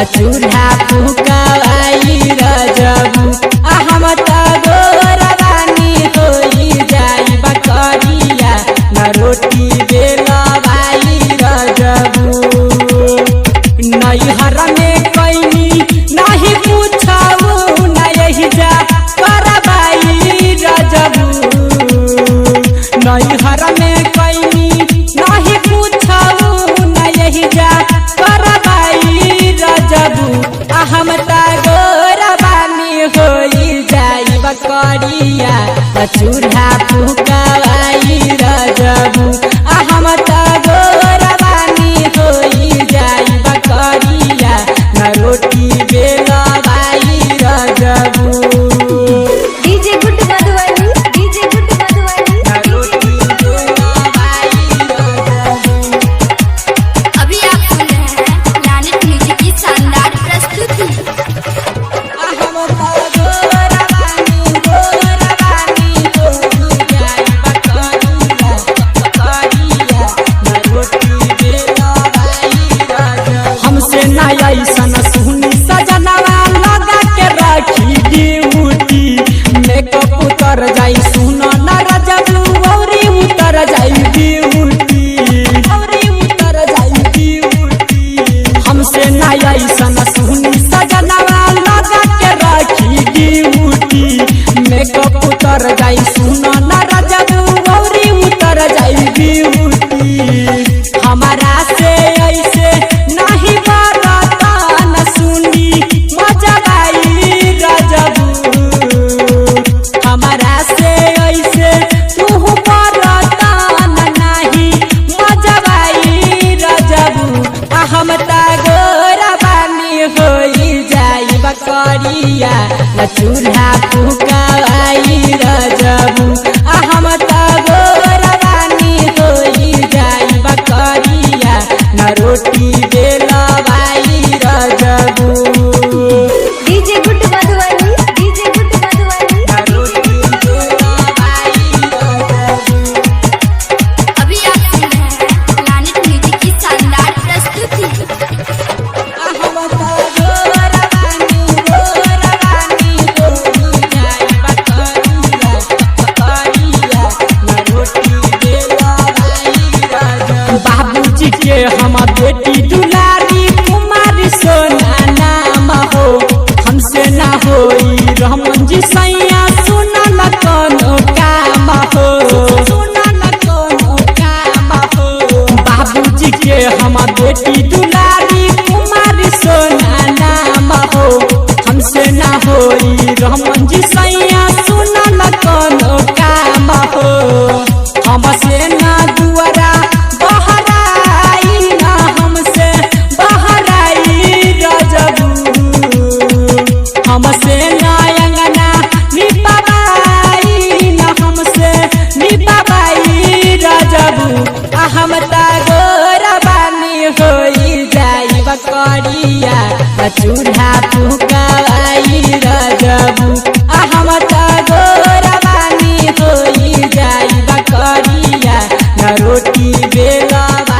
चूल्हा फुकाई रजबू हम गोरबानी होई जाई बकरिया न रोटी बेलवाई रजबू नैहर में कैनी नहीं पूछऊ न यही जा करबाई रजबू नैहर में कैनी नहीं पूछऊ न यही जा करबाई रजबू हम गोरबानी होई जाई बकरिया चूल्हा फुकाई रजबू हम गोरबानी होई जाई बकरिया न रोटी बेलवाई रजबू डीजे गुड मधुबनी न रोटी बेलवाई रजबू। अभी आप सुन रहे हैं प्लैनेट म्यूजिक की शानदार प्रस्तुति। हम गोरबानी होई जाई बकरिया न रोटी बेलवाई रजबू। हमसे ना ऐसन सुनी सजनवा लगा के राखी ड्यूटी मेकअप उतर जाई सुनो न रजबू औरी उतर जाई ड्यूटी हमसे ना ऐसन सुनी सजनवा लगा के राखी ड्यूटी मेकअप उतर जाई सुनो न रजबू औरी उतर जाई ड्यूटी हमारा से ऐसे नहीं बरता न सुनी मजबाई रजबू हमारा से ऐसे तू बरता न नहीं मजबाई रजबू हम गोरबानी होई जाई बकरिया न चूल्हा फुकाई रजबू हम गोरबानी होई जाई बकरिया न रोटी बेलवाई रजबू डीजे गुड मधुबनी न रोटी बेलवाई रजबू। अभी आप सुन रहे हैं प्लैनेट म्यूजिक की शानदार प्रस्तुति। हम गोरबानी होई जाई बकरिया न रोटी बेलवाई रजबू। बाबूजी के हम बेटी दुलारी कुमारी सोना नाम हो हमसे ना होई रहमन जी सैया सुना न कोनो काम हो बाबूजी के हम बेटी दुलारी कुमारी सोना नाम हो हमसे ना होई रहमन जी सैया सुना न कोनो काम हो हमसे ना दुआरा बहराई ना हमसे बहराई रजबू हमसे ना अंगना निपाबाई ना हमसे निपाबाई रजबू हम गोरबानी होई जाई बकरिया चूल्हा फुकाई रजबू हम गोरबानी होई जाई बकरिया न रोटी बेलवा